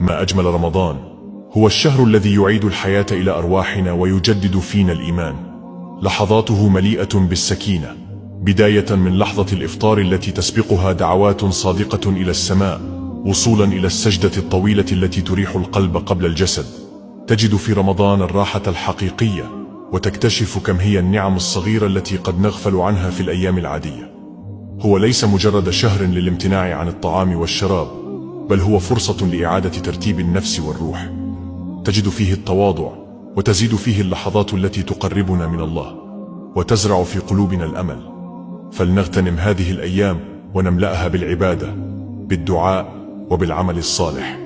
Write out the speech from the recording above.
ما أجمل رمضان، هو الشهر الذي يعيد الحياة إلى أرواحنا ويجدد فينا الإيمان. لحظاته مليئة بالسكينة، بداية من لحظة الإفطار التي تسبقها دعوات صادقة إلى السماء، وصولا إلى السجدة الطويلة التي تريح القلب قبل الجسد. تجد في رمضان الراحة الحقيقية، وتكتشف كم هي النعم الصغيرة التي قد نغفل عنها في الأيام العادية. هو ليس مجرد شهر للامتناع عن الطعام والشراب، بل هو فرصة لإعادة ترتيب النفس والروح. تجد فيه التواضع، وتزيد فيه اللحظات التي تقربنا من الله، وتزرع في قلوبنا الأمل. فلنغتنم هذه الأيام ونملأها بالعبادة، بالدعاء، وبالعمل الصالح.